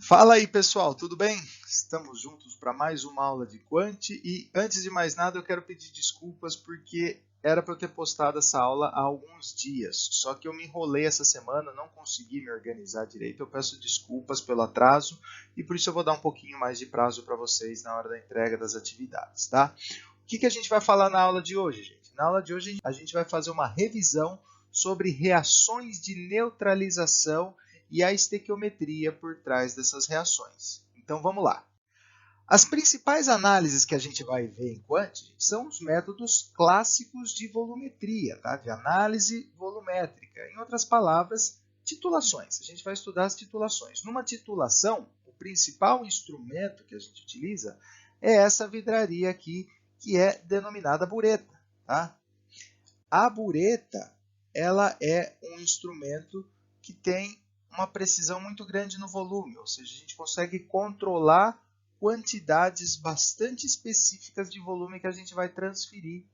Fala aí, pessoal, tudo bem? Estamos juntos para mais uma aula de Quant e antes de mais nada eu quero pedir desculpas porque era para eu ter postado essa aula há alguns dias, só que eu me enrolei essa semana, não consegui me organizar direito, eu peço desculpas pelo atraso e por isso eu vou dar um pouquinho mais de prazo para vocês na hora da entrega das atividades, tá? O que a gente vai falar na aula de hoje, gente? Na aula de hoje a gente vai fazer uma revisão sobre reações de neutralização e a estequiometria por trás dessas reações. Então vamos lá. As principais análises que a gente vai ver em Quant são os métodos clássicos de volumetria, tá? De análise volumétrica. Em outras palavras, titulações. A gente vai estudar as titulações. Numa titulação, o principal instrumento que a gente utiliza é essa vidraria aqui, que é denominada bureta. Tá? A bureta ela é um instrumento que tem uma precisão muito grande no volume, ou seja, a gente consegue controlar quantidades bastante específicas de volume que a gente vai transferir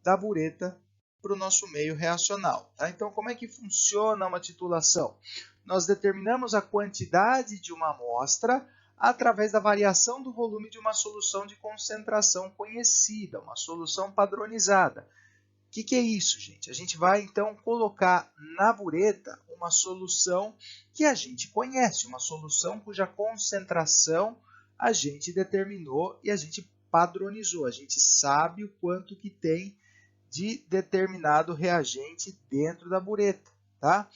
da bureta para o nosso meio reacional. Tá? Então, como é que funciona uma titulação? Nós determinamos a quantidade de uma amostra através da variação do volume de uma solução de concentração conhecida, uma solução padronizada. O que é isso, gente? A gente vai, então, colocar na bureta uma solução que a gente conhece, uma solução cuja concentração a gente determinou e a gente padronizou. A gente sabe o quanto que tem de determinado reagente dentro da bureta. Tá?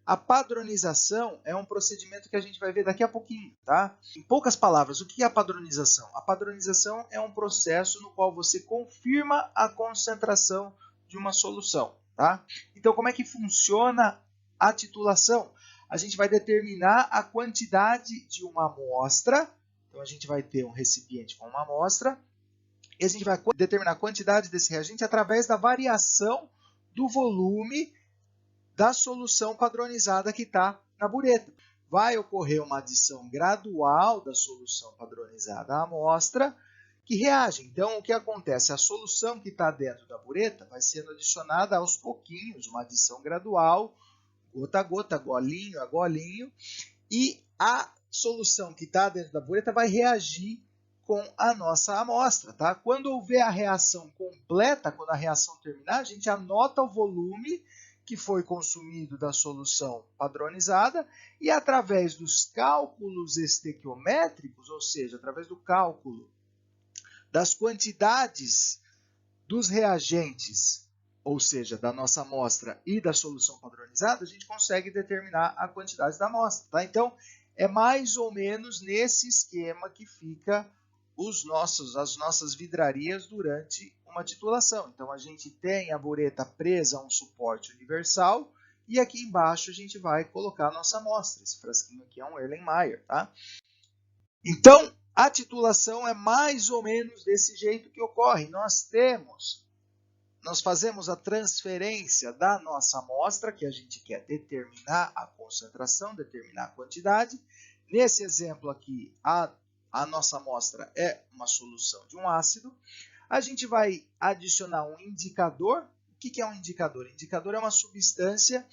A padronização é um procedimento que a gente vai ver daqui a pouquinho. Tá? Em poucas palavras, o que é a padronização? A padronização é um processo no qual você confirma a concentração de uma solução. Tá? Então, como é que funciona a titulação? A gente vai determinar a quantidade de uma amostra. Então, a gente vai ter um recipiente com uma amostra. E a gente vai determinar a quantidade desse reagente através da variação do volume da solução padronizada que está na bureta. Vai ocorrer uma adição gradual da solução padronizada à amostra, que reage. Então, o que acontece? A solução que está dentro da bureta vai sendo adicionada aos pouquinhos, uma adição gradual, gota a gota, golinho a golinho, e a solução que está dentro da bureta vai reagir com a nossa amostra. Tá? Quando houver a reação completa, quando a reação terminar, a gente anota o volume que foi consumido da solução padronizada e através dos cálculos estequiométricos, ou seja, através do cálculo das quantidades dos reagentes, ou seja, da nossa amostra e da solução padronizada, a gente consegue determinar a quantidade da amostra. Tá? Então, é mais ou menos nesse esquema que fica as nossas vidrarias durante uma titulação. Então, a gente tem a bureta presa a um suporte universal e aqui embaixo a gente vai colocar a nossa amostra. Esse frasquinho aqui é um Erlenmeyer. Tá? Então, a titulação é mais ou menos desse jeito que ocorre. Nós fazemos a transferência da nossa amostra, que a gente quer determinar a concentração, determinar a quantidade. Nesse exemplo aqui, a nossa amostra é uma solução de um ácido. A gente vai adicionar um indicador. O que é um indicador? Indicador é uma substância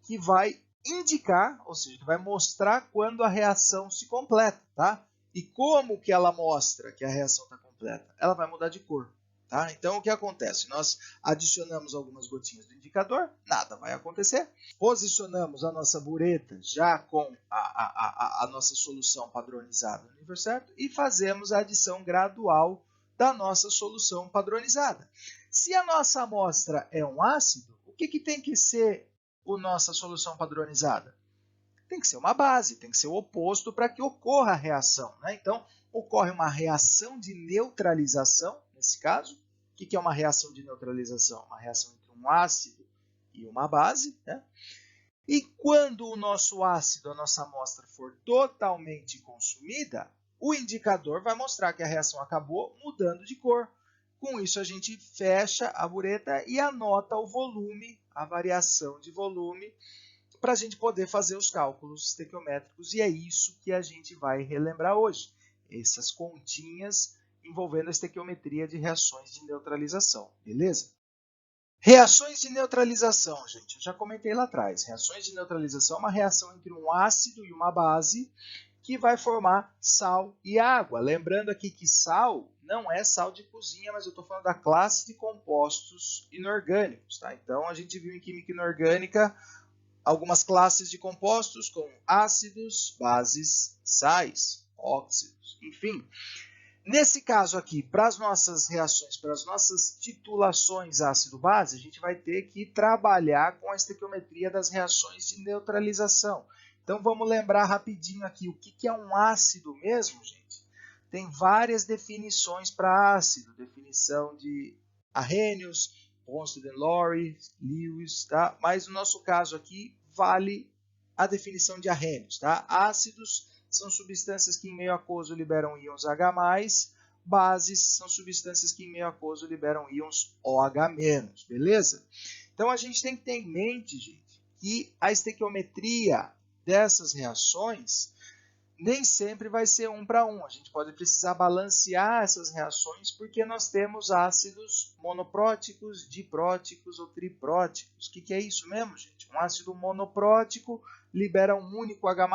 que vai indicar, ou seja, que vai mostrar quando a reação se completa. Tá? E como que ela mostra que a reação está completa? Ela vai mudar de cor. Tá? Então, o que acontece? Nós adicionamos algumas gotinhas do indicador, nada vai acontecer. Posicionamos a nossa bureta já com a nossa solução padronizada no nível certo e fazemos a adição gradual da nossa solução padronizada. Se a nossa amostra é um ácido, o que tem que ser a nossa solução padronizada? Tem que ser uma base, tem que ser o oposto para que ocorra a reação. Né? Então, ocorre uma reação de neutralização, nesse caso. O que é uma reação de neutralização? Uma reação entre um ácido e uma base. Né? E quando o nosso ácido, a nossa amostra, for totalmente consumida, o indicador vai mostrar que a reação acabou mudando de cor. Com isso, a gente fecha a bureta e anota o volume, a variação de volume, para a gente poder fazer os cálculos estequiométricos. E é isso que a gente vai relembrar hoje. Essas continhas envolvendo a estequiometria de reações de neutralização. Beleza? Reações de neutralização, gente. Eu já comentei lá atrás. Reações de neutralização é uma reação entre um ácido e uma base que vai formar sal e água. Lembrando aqui que sal não é sal de cozinha, mas eu estou falando da classe de compostos inorgânicos. Tá? Então, a gente viu em química inorgânica algumas classes de compostos como ácidos, bases, sais, óxidos, enfim. Nesse caso aqui, para as nossas reações, para as nossas titulações ácido-base, a gente vai ter que trabalhar com a estequiometria das reações de neutralização. Então, vamos lembrar rapidinho aqui o que é um ácido mesmo, gente. Tem várias definições para ácido. Definição de Arrhenius, Ponsonby, Lewis, tá? Mas no nosso caso aqui, vale a definição de Arrhenius, tá? Ácidos são substâncias que em meio aquoso liberam íons H+, bases são substâncias que em meio aquoso liberam íons OH-, beleza? Então, a gente tem que ter em mente, gente, que a estequiometria dessas reações nem sempre vai ser 1 para 1. A gente pode precisar balancear essas reações porque nós temos ácidos monopróticos, dipróticos ou tripróticos. O que é isso mesmo, gente? Um ácido monoprótico libera um único H+,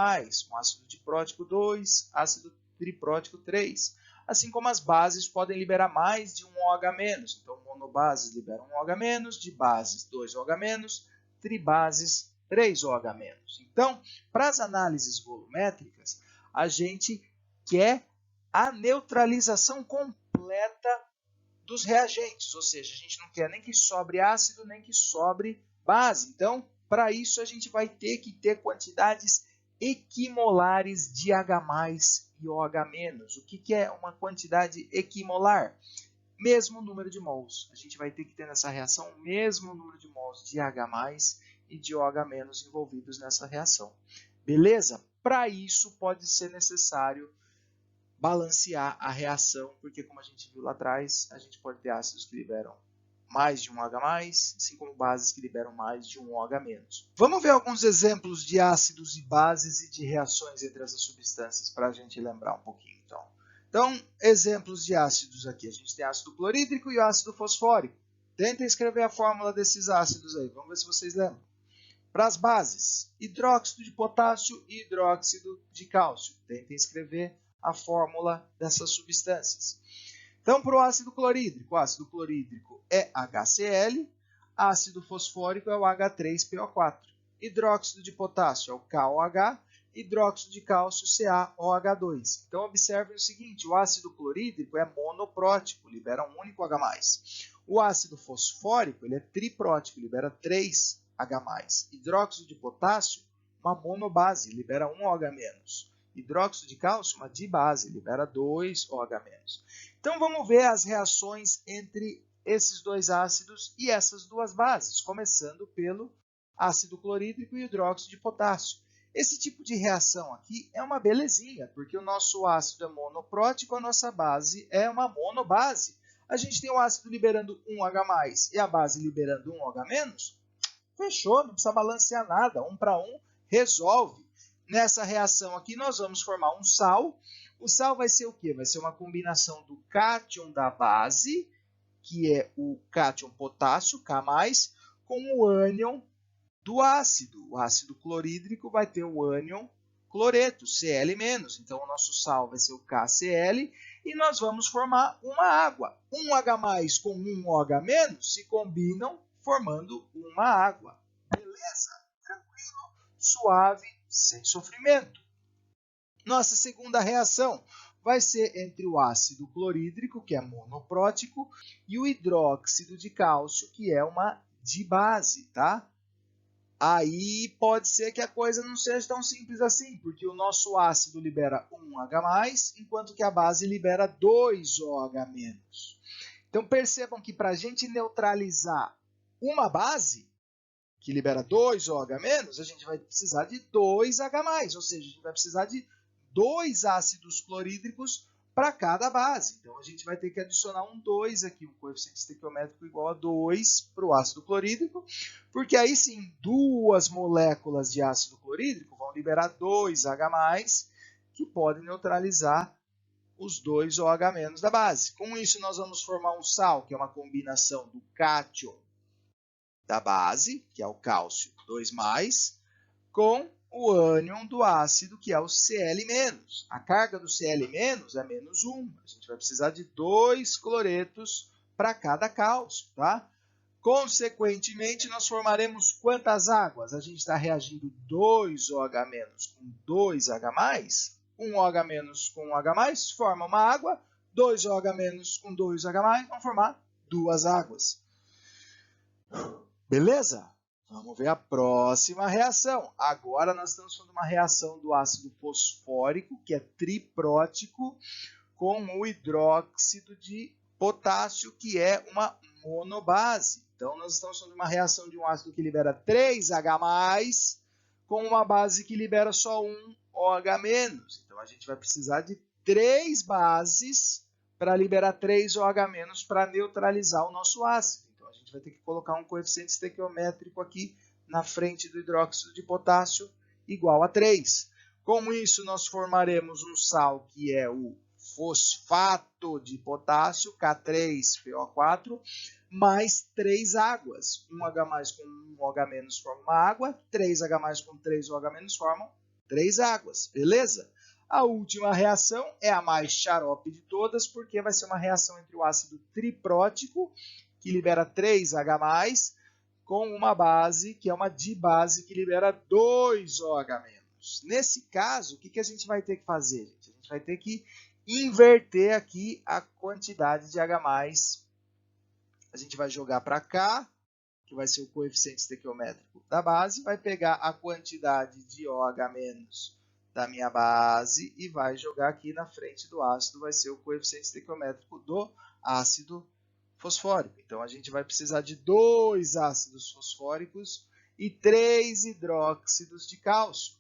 um ácido diprótico 2, ácido triprótico 3. Assim como as bases podem liberar mais de um OH-. Então, monobases liberam um OH-, dibases 2 OH-, tribases 3 OH-. Então, para as análises volumétricas, a gente quer a neutralização completa dos reagentes, ou seja, a gente não quer nem que sobre ácido, nem que sobre base. Então, para isso, a gente vai ter que ter quantidades equimolares de H+ e OH-. O que é uma quantidade equimolar? Mesmo número de mols. A gente vai ter que ter nessa reação o mesmo número de mols de H+ e de OH- envolvidos nessa reação. Beleza? Para isso, pode ser necessário balancear a reação, porque como a gente viu lá atrás, a gente pode ter ácidos que liberam mais de um H+, assim como bases que liberam mais de um OH-. Vamos ver alguns exemplos de ácidos e bases e de reações entre essas substâncias, para a gente lembrar um pouquinho, então. Então, exemplos de ácidos aqui. A gente tem ácido clorídrico e o ácido fosfórico. Tentem escrever a fórmula desses ácidos aí. Vamos ver se vocês lembram. Para as bases, hidróxido de potássio e hidróxido de cálcio. Tentem escrever a fórmula dessas substâncias. Então, para o ácido clorídrico é HCl, ácido fosfórico é o H3PO4. Hidróxido de potássio é o KOH, hidróxido de cálcio CaOH2. Então, observem o seguinte, o ácido clorídrico é monoprótico, libera um único H+. O ácido fosfórico ele é triprótico, libera 3 H+. Hidróxido de potássio, uma monobase, libera 1 OH-. Hidróxido de cálcio, uma dibase, libera 2 OH-. Então, vamos ver as reações entre esses dois ácidos e essas duas bases, começando pelo ácido clorídrico e hidróxido de potássio. Esse tipo de reação aqui é uma belezinha, porque o nosso ácido é monoprótico, a nossa base é uma monobase. A gente tem o ácido liberando 1 H+, e a base liberando 1 OH-, fechou, não precisa balancear nada, 1 para 1 resolve. Nessa reação aqui, nós vamos formar um sal. O sal vai ser o quê? Vai ser uma combinação do cátion da base, que é o cátion potássio, K+, com o ânion do ácido. O ácido clorídrico vai ter o ânion cloreto, Cl-. Então, o nosso sal vai ser o KCl e nós vamos formar uma água. Um H+ com um OH- se combinam formando uma água. Beleza? Tranquilo, suave, sem sofrimento. Nossa segunda reação vai ser entre o ácido clorídrico, que é monoprótico, e o hidróxido de cálcio, que é uma dibase, tá? Aí pode ser que a coisa não seja tão simples assim, porque o nosso ácido libera 1 H+, enquanto que a base libera 2 OH-. Então percebam que para a gente neutralizar uma base, que libera 2 OH-, a gente vai precisar de 2 H+, ou seja, a gente vai precisar de 2 ácidos clorídricos para cada base. Então, a gente vai ter que adicionar um 2 aqui, um coeficiente estequiométrico igual a 2 para o ácido clorídrico, porque aí sim, duas moléculas de ácido clorídrico vão liberar 2 H+, que podem neutralizar os 2 OH- da base. Com isso, nós vamos formar um sal, que é uma combinação do cátion da base, que é o cálcio 2+, com o ânion do ácido, que é o Cl-. A carga do Cl- é -1. A gente vai precisar de 2 cloretos para cada cálcio, tá? Consequentemente, nós formaremos quantas águas? A gente está reagindo 2OH- com 2H+. 1OH- com 1H+, forma uma água. 2OH- com 2OH+, vão formar 2 águas. Beleza? Vamos ver a próxima reação. Agora nós estamos fazendo uma reação do ácido fosfórico, que é triprótico, com o hidróxido de potássio, que é uma monobase. Então, nós estamos fazendo uma reação de um ácido que libera 3H+, com uma base que libera só 1OH-. Então, a gente vai precisar de 3 bases para liberar 3OH- para neutralizar o nosso ácido. Então, a gente vai ter que colocar um coeficiente estequiométrico aqui na frente do hidróxido de potássio igual a 3. Com isso, nós formaremos um sal que é o fosfato de potássio, K3PO4, mais 3 águas. 1H+ com 1OH- forma uma água, 3H+ com 3OH- formam 3 águas, beleza? A última reação é a mais xarope de todas, porque vai ser uma reação entre o ácido triprótico, que libera 3H+, com uma base, que é uma dibase, que libera 2OH-. Nesse caso, o que a gente vai ter que fazer, gente? A gente vai ter que inverter aqui a quantidade de H+. A gente vai jogar para cá, que vai ser o coeficiente estequiométrico da base, vai pegar a quantidade de OH- da minha base e vai jogar aqui na frente do ácido, vai ser o coeficiente estequiométrico do ácido fosfórico. Então, a gente vai precisar de 2 ácidos fosfóricos e 3 hidróxidos de cálcio.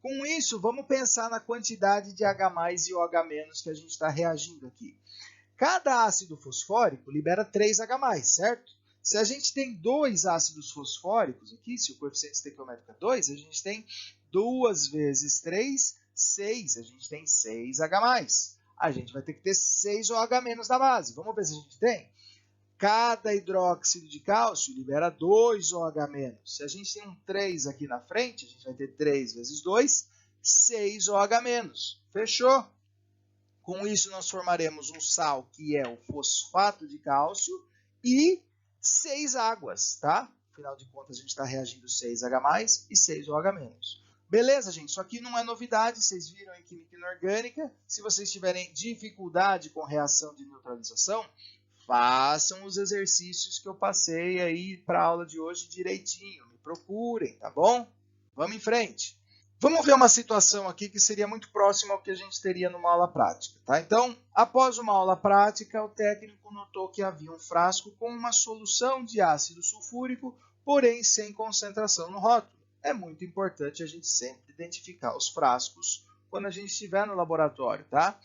Com isso, vamos pensar na quantidade de H+ e OH- que a gente está reagindo aqui. Cada ácido fosfórico libera 3H+, certo? Se a gente tem 2 ácidos fosfóricos aqui, se o coeficiente estequiométrico é 2, a gente tem 2 vezes 3, 6. A gente tem 6H+. A gente vai ter que ter 6 OH- da base. Vamos ver se a gente tem? Cada hidróxido de cálcio libera 2 OH-. Se a gente tem um 3 aqui na frente, a gente vai ter 3 vezes 2, 6 OH-. Fechou? Com isso, nós formaremos um sal, que é o fosfato de cálcio, e 6 águas, tá? Afinal de contas, a gente está reagindo 6H+ e 6 OH-. Beleza, gente? Isso aqui não é novidade, vocês viram em química inorgânica. Se vocês tiverem dificuldade com reação de neutralização, façam os exercícios que eu passei aí para a aula de hoje direitinho. Me procurem, tá bom? Vamos em frente. Vamos ver uma situação aqui que seria muito próxima ao que a gente teria numa aula prática, tá? Então, após uma aula prática, o técnico notou que havia um frasco com uma solução de ácido sulfúrico, porém sem concentração no rótulo. É muito importante a gente sempre identificar os frascos quando a gente estiver no laboratório, tá?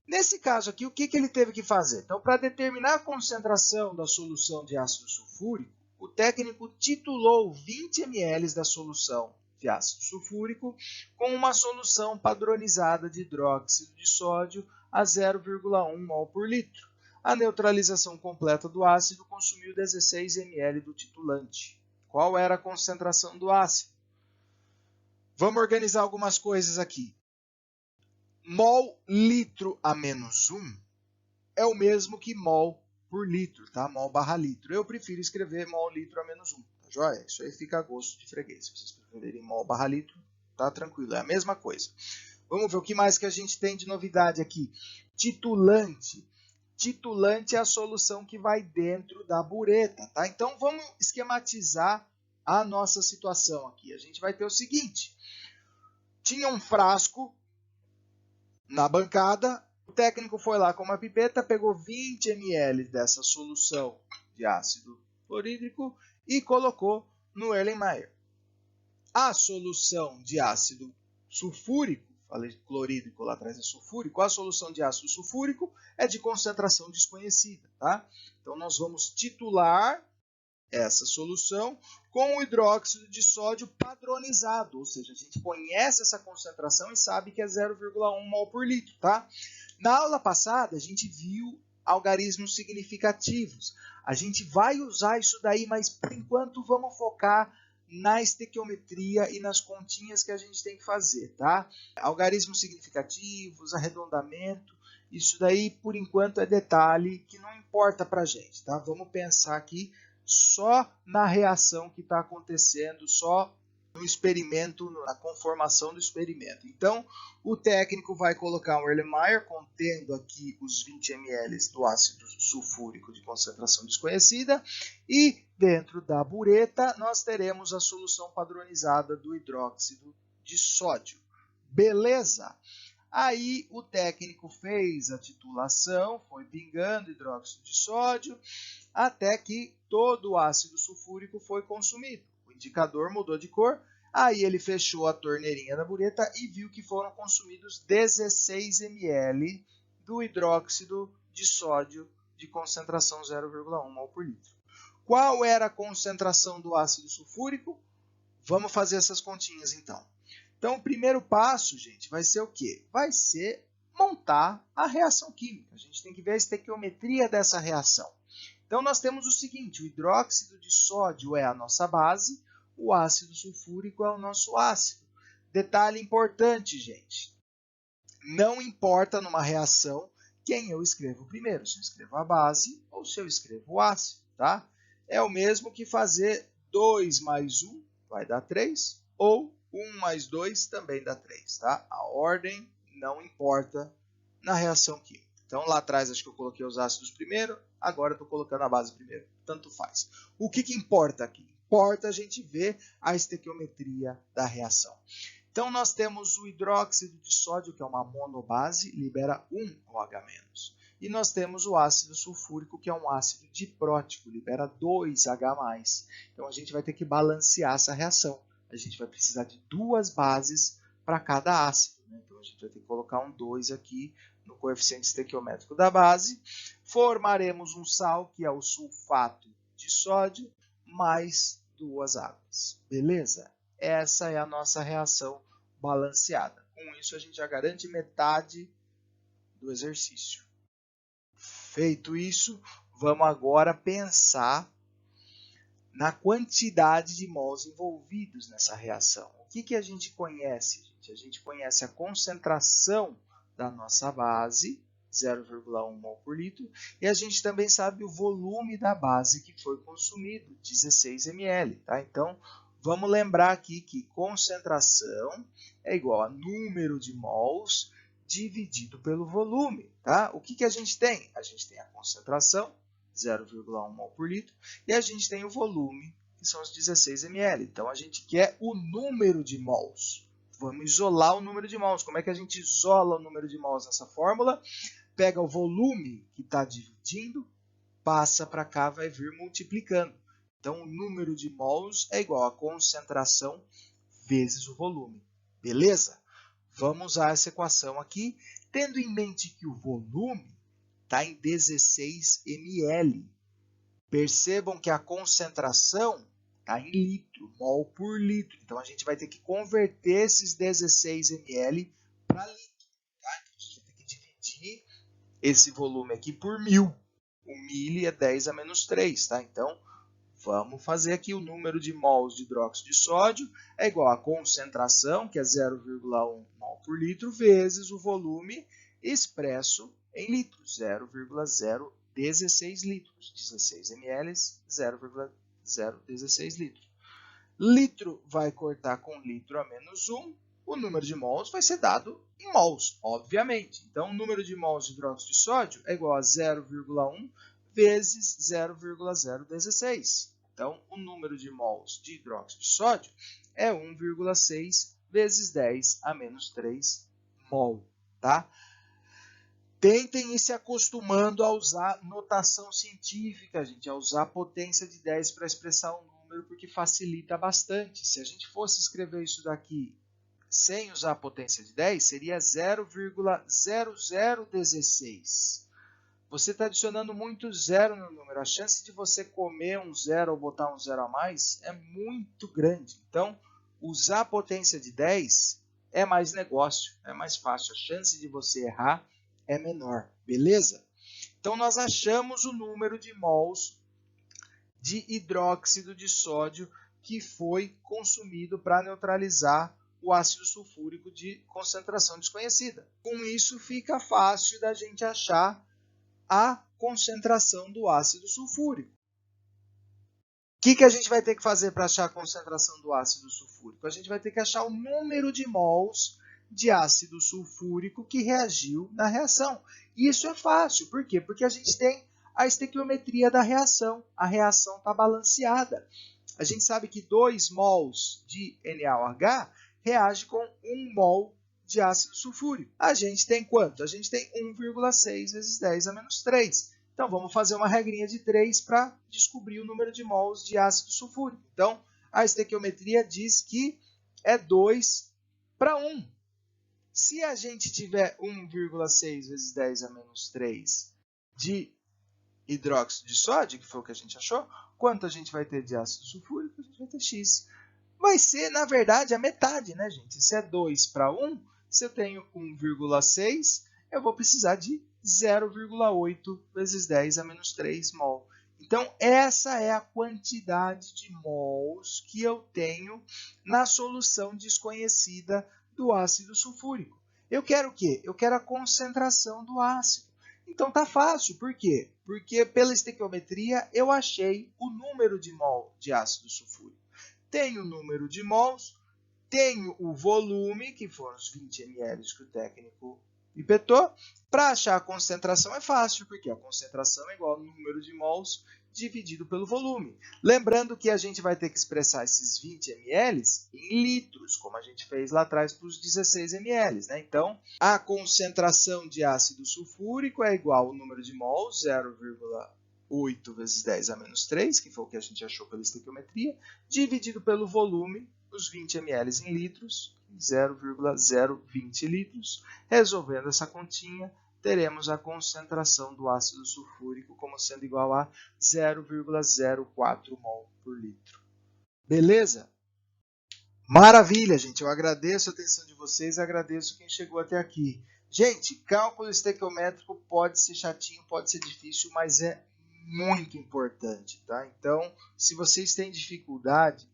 Nesse caso aqui, o que ele teve que fazer? Então, para determinar a concentração da solução de ácido sulfúrico, o técnico titulou 20 ml da solução de ácido sulfúrico com uma solução padronizada de hidróxido de sódio a 0,1 mol por litro. A neutralização completa do ácido consumiu 16 ml do titulante. Qual era a concentração do ácido? Vamos organizar algumas coisas aqui. Mol litro a menos 1 é o mesmo que mol por litro, tá? Mol barra litro. Eu prefiro escrever mol litro a menos 1, tá joia? Isso aí fica a gosto de freguês. Se vocês preferirem mol barra litro, tá tranquilo, é a mesma coisa. Vamos ver o que mais que a gente tem de novidade aqui. Titulante. Titulante é a solução que vai dentro da bureta, tá? Então, vamos esquematizar a nossa situação aqui. A gente vai ter o seguinte. Tinha um frasco na bancada, o técnico foi lá com uma pipeta, pegou 20 ml dessa solução de ácido fluorídrico e colocou no Erlenmeyer. A solução de ácido sulfúrico, falei clorídrico lá atrás é sulfúrico, a solução de ácido sulfúrico é de concentração desconhecida, tá? Então, nós vamos titular essa solução com o hidróxido de sódio padronizado, ou seja, a gente conhece essa concentração e sabe que é 0,1 mol por litro, tá? Na aula passada, a gente viu algarismos significativos. A gente vai usar isso daí, mas por enquanto vamos focar na estequiometria e nas continhas que a gente tem que fazer, tá? Algarismos significativos, arredondamento, isso daí por enquanto é detalhe que não importa para a gente, tá? Vamos pensar aqui só na reação que está acontecendo, só no experimento, na conformação do experimento. Então, o técnico vai colocar um Erlenmeyer contendo aqui os 20 ml do ácido sulfúrico de concentração desconhecida e dentro da bureta nós teremos a solução padronizada do hidróxido de sódio. Beleza? Aí o técnico fez a titulação, foi pingando hidróxido de sódio até que todo o ácido sulfúrico foi consumido. O indicador mudou de cor, aí ele fechou a torneirinha da bureta e viu que foram consumidos 16 ml do hidróxido de sódio de concentração 0,1 mol por litro. Qual era a concentração do ácido sulfúrico? Vamos fazer essas continhas então. Então, o primeiro passo, gente, vai ser o quê? Vai ser montar a reação química. A gente tem que ver a estequiometria dessa reação. Então, nós temos o seguinte, o hidróxido de sódio é a nossa base, o ácido sulfúrico é o nosso ácido. Detalhe importante, gente. Não importa numa reação quem eu escrevo primeiro, se eu escrevo a base ou se eu escrevo o ácido, tá? É o mesmo que fazer 2 mais 1 vai dar 3, ou 1 mais 2 também dá 3, tá? A ordem não importa na reação química. Então, lá atrás acho que eu coloquei os ácidos primeiro, agora eu estou colocando a base primeiro. Tanto faz. O que importa aqui? Importa a gente ver a estequiometria da reação. Então, nós temos o hidróxido de sódio, que é uma monobase, libera 1 OH-. E nós temos o ácido sulfúrico, que é um ácido diprótico, libera 2H+. Então, a gente vai ter que balancear essa reação. A gente vai precisar de 2 bases para cada ácido, né? Então, a gente vai ter que colocar um 2 aqui no coeficiente estequiométrico da base. Formaremos um sal, que é o sulfato de sódio, mais 2 águas. Beleza? Essa é a nossa reação balanceada. Com isso, a gente já garante metade do exercício. Feito isso, vamos agora pensar na quantidade de mols envolvidos nessa reação. O que a gente conhece, gente? A gente conhece a concentração da nossa base, 0,1 mol por litro, e a gente também sabe o volume da base que foi consumido, 16 ml. Tá? Então, vamos lembrar aqui que concentração é igual a número de mols dividido pelo volume. Tá? O que a gente tem? A gente tem a concentração, 0,1 mol por litro, e a gente tem o volume, que são os 16 ml. Então, a gente quer o número de mols. Vamos isolar o número de mols. Como é que a gente isola o número de mols nessa fórmula? Pega o volume que está dividindo, passa para cá, vai vir multiplicando. Então, o número de mols é igual a concentração vezes o volume. Beleza? Vamos usar essa equação aqui, tendo em mente que o volume está em 16 ml. Percebam que a concentração está em litro, mol por litro. Então, a gente vai ter que converter esses 16 ml para litro. Tá? Então, a gente vai ter que dividir esse volume aqui por 1000. O mili é 10 a menos 3. Tá? Então, vamos fazer aqui o número de mols de hidróxido de sódio é igual à concentração, que é 0,1 mol por litro, vezes o volume expresso em litros, 0,016 litros. 16 ml, 0,016 litros. Litro vai cortar com litro a menos 1. O número de mols vai ser dado em mols, obviamente. Então, o número de mols de hidróxido de sódio é igual a 0,1 vezes 0,016. Então, o número de mols de hidróxido de sódio é 1,6 vezes 10 a menos 3 mol. Tá? Tentem ir se acostumando a usar notação científica, gente, a usar a potência de 10 para expressar um número, porque facilita bastante. Se a gente fosse escrever isso daqui sem usar a potência de 10, seria 0,0016. Você está adicionando muito zero no número. A chance de você comer um zero ou botar um zero a mais é muito grande. Então, usar a potência de 10 é mais negócio, é mais fácil. A chance de você errar é menor, beleza? Então, nós achamos o número de mols de hidróxido de sódio que foi consumido para neutralizar o ácido sulfúrico de concentração desconhecida. Com isso, fica fácil da gente achar a concentração do ácido sulfúrico. O que a gente vai ter que fazer para achar a concentração do ácido sulfúrico? A gente vai ter que achar o número de mols de ácido sulfúrico que reagiu na reação. E isso é fácil. Por quê? Porque a gente tem a estequiometria da reação. A reação está balanceada. A gente sabe que 2 mols de NaOH reage com 1 mol de ácido sulfúrico. A gente tem quanto? A gente tem 1,6 vezes 10 a menos 3. Então, vamos fazer uma regrinha de 3 para descobrir o número de mols de ácido sulfúrico. Então, a estequiometria diz que é 2 para 1. Se a gente tiver 1,6 vezes 10 a menos 3 de hidróxido de sódio, que foi o que a gente achou, quanto a gente vai ter de ácido sulfúrico? A gente vai ter X. Vai ser, na verdade, a metade, né, gente? Se é 2 para 1, se eu tenho 1,6, eu vou precisar de 0,8 vezes 10 a menos 3 mol. Então, essa é a quantidade de mols que eu tenho na solução desconhecida do ácido sulfúrico. Eu quero o quê? Eu quero a concentração do ácido. Então, tá fácil. Por quê? Porque pela estequiometria eu achei o número de mol de ácido sulfúrico. Tenho o número de mols, tenho o volume, que foram os 20 ml que o técnico pipetou. Para achar a concentração é fácil, porque a concentração é igual ao número de mols dividido pelo volume. Lembrando que a gente vai ter que expressar esses 20 ml em litros, como a gente fez lá atrás para os 16 ml. Né? Então, a concentração de ácido sulfúrico é igual ao número de mols, 0,8 vezes 10 a menos 3, que foi o que a gente achou pela estequiometria, dividido pelo volume, os 20 ml em litros, 0,020 litros. Resolvendo essa continha, teremos a concentração do ácido sulfúrico como sendo igual a 0,04 mol por litro. Beleza? Maravilha, gente. Eu agradeço a atenção de vocês e agradeço quem chegou até aqui. Gente, cálculo estequiométrico pode ser chatinho, pode ser difícil, mas é muito importante, tá? Então, se vocês têm dificuldade,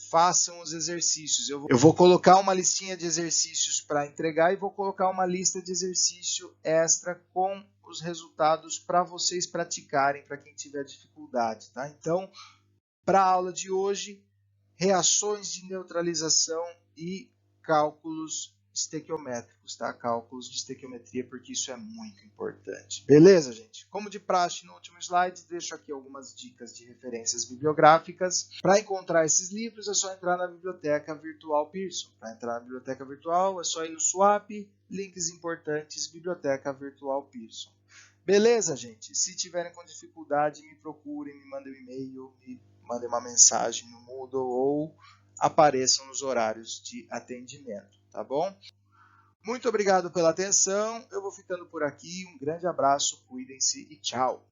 façam os exercícios. Eu vou colocar uma listinha de exercícios para entregar e vou colocar uma lista de exercício extra com os resultados para vocês praticarem, para quem tiver dificuldade, tá? Então, para a aula de hoje, reações de neutralização e cálculos estequiométricos, tá? Cálculos de estequiometria, porque isso é muito importante. Beleza, gente? Como de praxe no último slide, deixo aqui algumas dicas de referências bibliográficas. Para encontrar esses livros, é só entrar na Biblioteca Virtual Pearson. Para entrar na Biblioteca Virtual, é só ir no Swap, links importantes, Biblioteca Virtual Pearson. Beleza, gente? Se tiverem com dificuldade, me procurem, me mandem um e-mail, me mandem uma mensagem no Moodle ou apareçam nos horários de atendimento, tá bom? Muito obrigado pela atenção, eu vou ficando por aqui, um grande abraço, cuidem-se e tchau!